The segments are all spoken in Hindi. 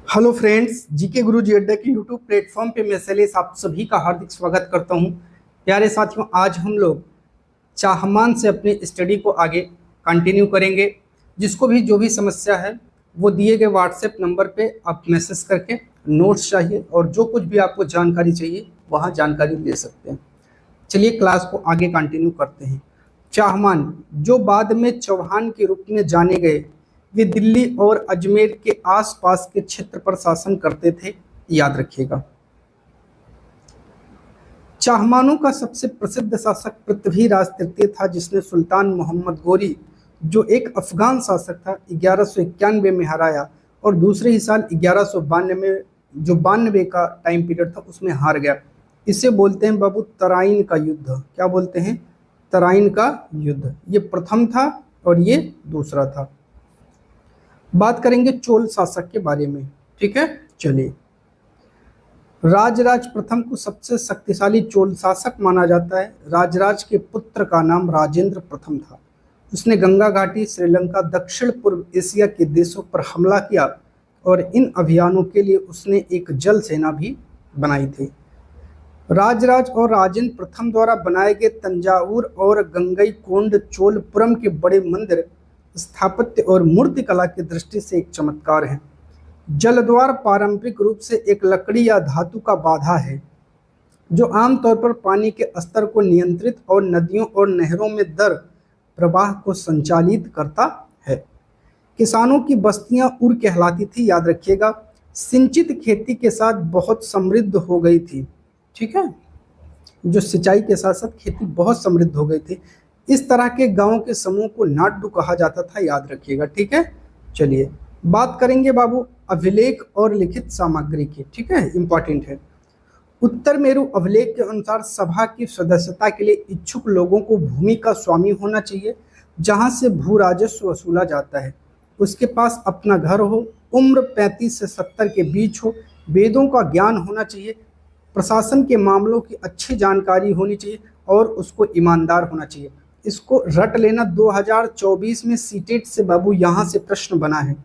हेलो फ्रेंड्स, जीके गुरु जी अड्डा के यूट्यूब प्लेटफॉर्म पे मैं शैलेश आप सभी का हार्दिक स्वागत करता हूं। प्यारे साथियों, आज हम लोग चाहमान से अपनी स्टडी को आगे कंटिन्यू करेंगे। जिसको भी जो भी समस्या है वो दिए गए व्हाट्सएप नंबर पे आप मैसेज करके नोट्स चाहिए और जो कुछ भी आपको जानकारी चाहिए वहाँ जानकारी ले सकते हैं। चलिए क्लास को आगे कंटिन्यू करते हैं। चाहमान जो बाद में चौहान के रूप में जाने गए, वे दिल्ली और अजमेर के आसपास के क्षेत्र पर शासन करते थे। याद रखिएगा। चाहमानों का सबसे प्रसिद्ध शासक पृथ्वीराज तृतीय था, जिसने सुल्तान मोहम्मद गोरी जो एक अफगान शासक था 1191 में हराया और दूसरे ही साल 1192 में जो 92 का टाइम पीरियड था उसमें हार गया। इसे बोलते हैं बाबू तराइन का युद्ध। क्या बोलते हैं? तराइन का युद्ध। ये प्रथम था और ये दूसरा था। बात करेंगे चोल शासक के बारे में। ठीक है, चलिए। राजराज प्रथम को सबसे शक्तिशाली चोल शासक माना जाता है। राजराज के पुत्र का नाम राजेंद्र प्रथम था। उसने गंगा घाटी, श्रीलंका, दक्षिण पूर्व एशिया के देशों पर हमला किया और इन अभियानों के लिए उसने एक जल सेना भी बनाई थी। राजराज और राजेंद्र प्रथम द्वारा बनाए गए तंजावुर और गंगईकोंड चोलपुरम के बड़े मंदिर स्थापत्य और मूर्तिकला की दृष्टि से एक चमत्कार है। जलद्वार पारंपरिक रूप से एक लकड़ी या धातु का बाधा है जो आमतौर पर पानी के स्तर को नियंत्रित और नदियों और नहरों में दर प्रवाह को संचालित करता है। किसानों की बस्तियां उर कहलाती थी। याद रखिएगा। सिंचित खेती के साथ बहुत समृद्ध हो गई थी। ठीक है, जो सिंचाई के साथ साथ खेती बहुत समृद्ध हो गई थी। इस तरह के गांवों के समूह को नाडु कहा जाता था। याद रखिएगा। ठीक है, चलिए बात करेंगे बाबू अभिलेख और लिखित सामग्री की। ठीक है, इंपॉर्टेंट है। उत्तर मेरु अभिलेख के अनुसार सभा की सदस्यता के लिए इच्छुक लोगों को भूमि का स्वामी होना चाहिए जहां से भू राजस्व वसूला जाता है। उसके पास अपना घर हो, उम्र 35 से 70 के बीच हो, वेदों का ज्ञान होना चाहिए, प्रशासन के मामलों की अच्छी जानकारी होनी चाहिए और उसको ईमानदार होना चाहिए। इसको रट लेना। 2024 में सीटेट से बाबू यहाँ से प्रश्न बना है।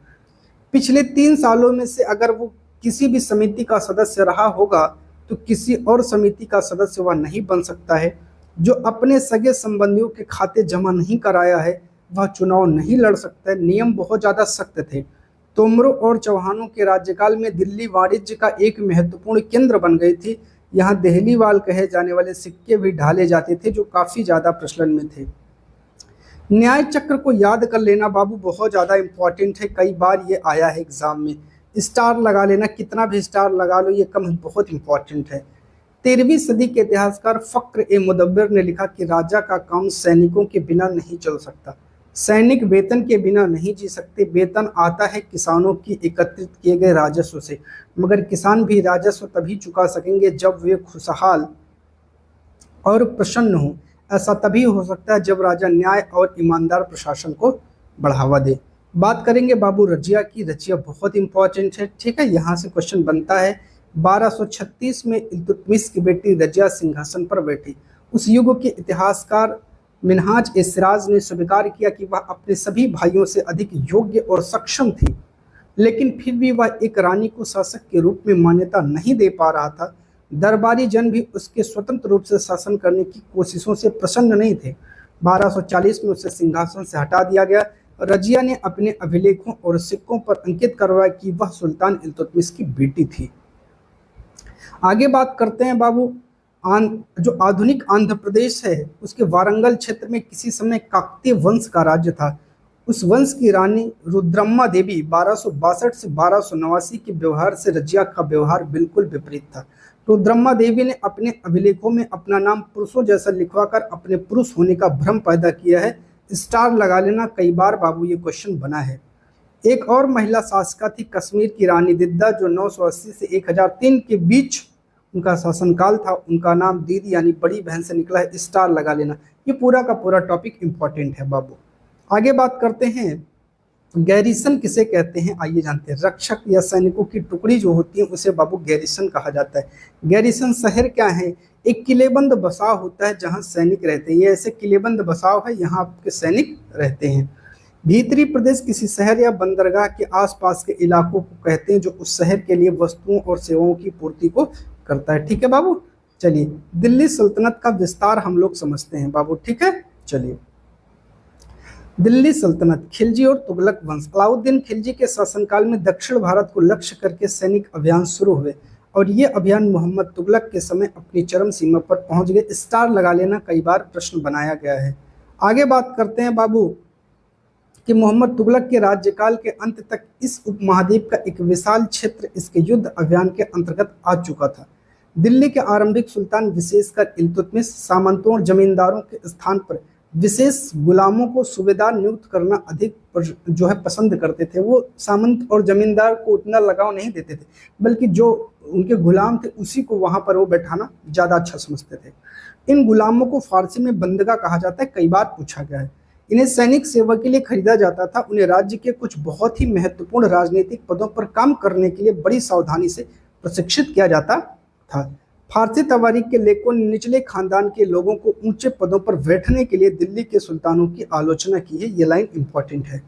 पिछले 3 सालों में से अगर वो किसी भी समिति का सदस्य रहा होगा तो किसी और समिति का सदस्य वह नहीं बन सकता है। जो अपने सगे संबंधियों के खाते जमा नहीं कराया है वह चुनाव नहीं लड़ सकता है। नियम बहुत ज़्यादा सख्त थे। तोमरों और चौहानों के राज्यकाल में दिल्ली वाणिज्य का एक महत्वपूर्ण केंद्र बन गई थी। यहाँ देहलीवाल कहे जाने वाले सिक्के भी ढाले जाते थे जो काफ़ी ज़्यादा प्रचलन में थे। न्याय चक्र को याद कर लेना बाबू, बहुत ज़्यादा इंपॉर्टेंट है। कई बार ये आया है एग्जाम में। स्टार लगा लेना, कितना भी स्टार लगा लो ये कम बहुत इंपॉर्टेंट है। 13वीं सदी के इतिहासकार फक्र ए मुदब्बिर ने लिखा कि राजा का काम सैनिकों के बिना नहीं चल सकता। सैनिक वेतन के बिना नहीं जी सकते। वेतन आता है किसानों की एकत्रित किए गए राजस्व से, मगर किसान भी राजस्व तभी चुका सकेंगे जब वे खुशहाल और प्रसन्न हों। ऐसा तभी हो सकता है जब राजा न्याय और ईमानदार प्रशासन को बढ़ावा दे। बात करेंगे बाबू रजिया की। रजिया बहुत इंपॉर्टेंट है। ठीक है, यहाँ से क्वेश्चन बनता है। 1236 में इल्तुतमिश की बेटी रजिया सिंहासन पर बैठी। उस युग के इतिहासकार मिनहाज ए सिराज ने स्वीकार किया कि वह अपने सभी भाइयों से अधिक योग्य और सक्षम थी, लेकिन फिर भी वह एक रानी को शासक के रूप में मान्यता नहीं दे पा रहा था। दरबारी जन भी उसके स्वतंत्र रूप से शासन करने की कोशिशों से प्रसन्न नहीं थे। 1240 में उसे सिंहासन से हटा दिया गया। रजिया ने अपने अभिलेखों और सिक्कों पर अंकित करवाया कि वह सुल्तान इल्तुतमिश की बेटी थी। आगे बात करते हैं बाबू। जो आधुनिक आंध्र प्रदेश है उसके वारंगल क्षेत्र में किसी समय काकतीय वंश का राज्य था। उस वंश की रानी रुद्रम्मा देवी 1262 से 1289 के व्यवहार से रजिया का व्यवहार बिल्कुल विपरीत था। रुद्रम्मा देवी ने अपने अभिलेखों में अपना नाम पुरुषों जैसा लिखवाकर अपने पुरुष होने का भ्रम पैदा किया है। स्टार लगा लेना। कई बार बाबू ये क्वेश्चन बना है। एक और महिला शासिका थी कश्मीर की रानी दिद्दा, जो 980 से 1003 के बीच उनका शासनकाल था। उनका नाम दीदी यानी बड़ी बहन से निकला है। स्टार लगा लेना। ये पूरा का पूरा टॉपिक इंपॉर्टेंट है बाबू। आगे बात करते हैं गैरिसन किसे कहते हैं, आइए जानते हैं। रक्षक या सैनिकों की टुकड़ी जो होती है उसे बाबू गैरिसन कहा जाता है। गैरिसन शहर क्या है? एक किलेबंद बसाव होता है जहां सैनिक रहते हैं। ये ऐसे किलेबंद बसाव है, यहाँ आपके सैनिक रहते हैं। भीतरी प्रदेश किसी शहर या बंदरगाह के आसपास के इलाकों को कहते हैं जो उस शहर के लिए वस्तुओं और सेवाओं की पूर्ति को करता है। ठीक है बाबू, चलिए दिल्ली सल्तनत का विस्तार हम लोग समझते हैं बाबू। ठीक है, चलिए दिल्ली सल्तनत, खिलजी और तुगलक वंश। अलाउद्दीन खिलजी के शासनकाल में दक्षिण भारत को लक्ष्य करके सैनिक अभियान शुरू हुए और ये अभियान मोहम्मद तुगलक के समय अपनी चरम सीमा पर पहुंच गए। स्टार लगा लेना, कई बार प्रश्न बनाया गया है। आगे बात करते हैं बाबू कि मोहम्मद तुगलक के राज्यकाल के अंत तक इस उपमहाद्वीप का एक विशाल क्षेत्र इसके युद्ध अभियान के अंतर्गत आ चुका था। दिल्ली के आरंभिक सुल्तान विशेषकर इल्तुतमिश सामंतों और जमींदारों के स्थान पर विशेष गुलामों को सूबेदार नियुक्त करना अधिक जो है पसंद करते थे। वो सामंत और जमींदार को उतना लगाव नहीं देते थे, बल्कि जो उनके गुलाम थे उसी को वहां पर वो बैठाना ज़्यादा अच्छा समझते थे। इन गुलामों को फारसी में बंदगा कहा जाता है, कई बार पूछा गया है। इन्हें सैनिक सेवा के लिए खरीदा जाता था। उन्हें राज्य के कुछ बहुत ही महत्वपूर्ण राजनीतिक पदों पर काम करने के लिए बड़ी सावधानी से प्रशिक्षित किया जाता था। फारसी तवारीख के लेखकों ने निचले खानदान के लोगों को ऊंचे पदों पर बैठने के लिए दिल्ली के सुल्तानों की आलोचना की है। ये लाइन इंपॉर्टेंट है।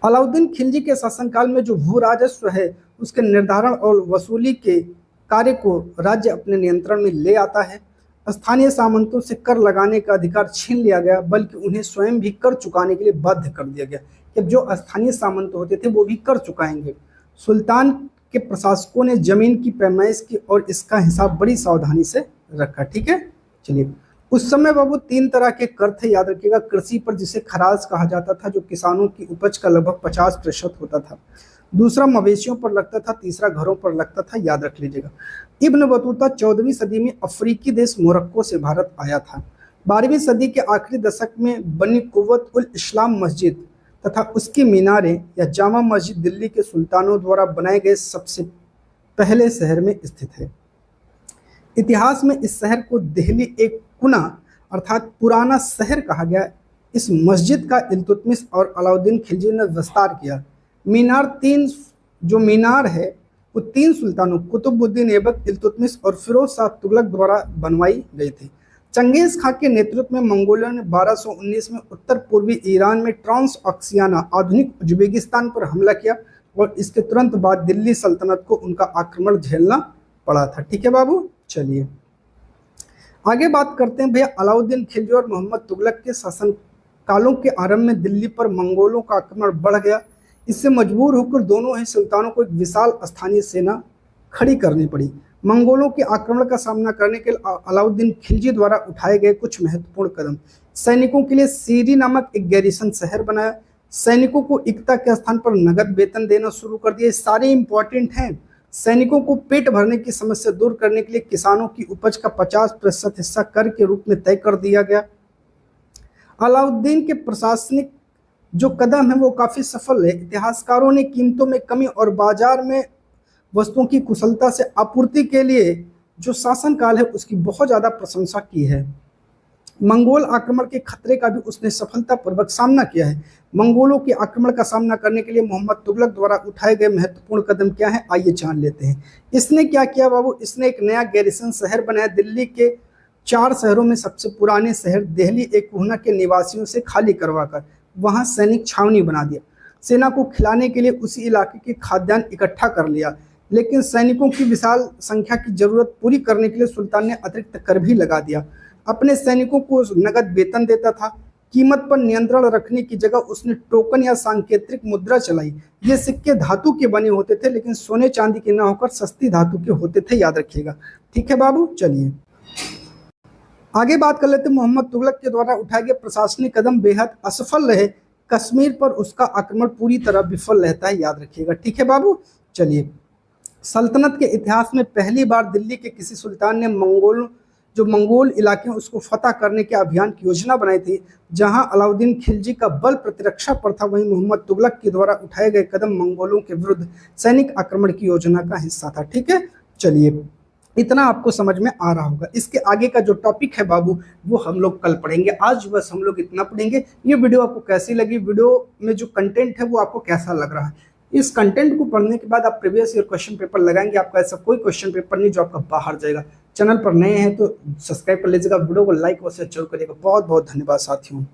अलाउद्दीन खिलजी के शासनकाल में जो भू राजस्व है उसके निर्धारण और वसूली के कार्य को राज्य अपने नियंत्रण में ले आता है। स्थानीय सामंतों से कर लगाने का अधिकार छीन लिया गया, बल्कि उन्हें स्वयं भी कर चुकाने के लिए बाध्य कर दिया गया कि जो स्थानीय सामंत होते थे वो भी कर चुकाएंगे। सुल्तान के प्रशासकों ने जमीन की पैमाइश की और इसका हिसाब बड़ी सावधानी से रखा। ठीक है, चलिए उस समय बाबू 3 तरह के कर थे, याद रखिएगा। कृषि पर, जिसे खराज कहा जाता था, जो किसानों की उपज का लगभग 50% होता था। दूसरा मवेशियों पर लगता था। तीसरा घरों पर लगता था, याद रख लीजिएगा। इब्न बतूता 14वीं सदी में अफ्रीकी देश मोरक्को से भारत आया था। 12वीं सदी के आखिरी दशक में बनी कुव्वत उल इस्लाम मस्जिद तथा उसकी मीनारें या जामा मस्जिद दिल्ली के सुल्तानों द्वारा बनाए गए सबसे पहले शहर में स्थित है। इतिहास में इस शहर को दिल्ली एक कुना अर्थात पुराना शहर कहा गया। इस मस्जिद का इल्तुतमिश और अलाउद्दीन खिलजी ने विस्तार किया। मीनार है वो 3 सुल्तानों कुतुबुद्दीन ऐबक, इल्तुतमिश और फिरोज शाह तुगलक द्वारा बनवाई गई थी। चंगेज खां के नेतृत्व में मंगोलियों ने 1219 में उत्तर पूर्वी ईरान में ट्रांस ऑक्सियाना आधुनिक उज्बेकिस्तान पर हमला किया और इसके तुरंत बाद दिल्ली सल्तनत को उनका आक्रमण झेलना पड़ा था। ठीक है बाबू, चलिए आगे बात करते हैं भैया। अलाउद्दीन खिलजी और मोहम्मद तुगलक के शासन कालों के आरंभ में दिल्ली पर मंगोलों का आक्रमण बढ़ गया। इससे मजबूर होकर दोनों ही सुल्तानों को एक विशाल स्थानीय सेना खड़ी करनी पड़ी। मंगोलों के आक्रमण का सामना करने के लिए अलाउद्दीन खिलजी द्वारा उठाए गए कुछ महत्वपूर्ण कदम। सैनिकों के लिए सीरी नामक एक गैरिसन शहर बनाया। सैनिकों को इकता के स्थान पर नगद वेतन देना शुरू कर दिया। सारे इंपॉर्टेंट हैं। सैनिकों को पेट भरने की समस्या दूर करने के लिए किसानों की उपज का 50% हिस्सा कर के रूप में तय कर दिया गया। अलाउद्दीन के प्रशासनिक जो कदम है वो काफ़ी सफल है। इतिहासकारों ने कीमतों में कमी और बाजार में वस्तुओं की कुशलता से आपूर्ति के लिए जो शासनकाल है उसकी बहुत ज़्यादा प्रशंसा की है। मंगोल आक्रमण के खतरे का भी उसने सफलतापूर्वक सामना किया है। मंगोलों के आक्रमण का सामना करने के लिए मोहम्मद तुगलक द्वारा उठाए गए महत्वपूर्ण कदम क्या है, आइए जान लेते हैं। इसने क्या किया बाबू, इसने एक नया गैरिसन शहर बनाया। दिल्ली के 4 शहरों में सबसे पुराने शहर दिल्ली एक कोहना के निवासियों से खाली करवाकर वहां सैनिक छावनी बना दिया। सेना को खिलाने के लिए उसी इलाके के खाद्यान्न इकट्ठा कर लिया, लेकिन सैनिकों की विशाल संख्या की जरूरत पूरी करने के लिए सुल्तान ने अतिरिक्त कर भी लगा दिया। अपने सैनिकों को नगद वेतन देता था। कीमत पर नियंत्रण रखने की जगह उसने टोकन या सांकेतिक मुद्रा चलाई। ये सिक्के धातु के बने होते थे, लेकिन सोने चांदी के न होकर सस्ती धातु के होते थे, याद रखिएगा। ठीक है बाबू, चलिए आगे बात कर लेते हैं। मोहम्मद तुगलक के द्वारा उठाए गए प्रशासनिक कदम बेहद असफल रहे। कश्मीर पर उसका आक्रमण पूरी तरह विफल रहता है, याद रखिएगा। ठीक है बाबू, चलिए सल्तनत के इतिहास में पहली बार दिल्ली के किसी सुल्तान ने मंगोल इलाके हैं उसको फतह करने के अभियान की योजना बनाई थी। जहां अलाउद्दीन खिलजी का बल प्रतिरक्षा पर था, वहीं मोहम्मद तुगलक के द्वारा उठाए गए कदम मंगोलों के विरुद्ध सैनिक आक्रमण की योजना का हिस्सा था। ठीक है, चलिए इतना आपको समझ में आ रहा होगा। इसके आगे का जो टॉपिक है बाबू वो हम लोग कल पढ़ेंगे। आज बस हम लोग इतना पढ़ेंगे। ये वीडियो आपको कैसी लगी, वीडियो में जो कंटेंट है वो आपको कैसा लग रहा है। इस कंटेंट को पढ़ने के बाद आप प्रीवियस ईयर क्वेश्चन पेपर लगाएंगे, आपका ऐसा कोई क्वेश्चन पेपर नहीं जो आपका बाहर जाएगा। चैनल पर नए हैं तो सब्सक्राइब कर लीजिएगा, वीडियो को लाइक और शेयर जरूर करिएगा। बहुत बहुत धन्यवाद साथियों।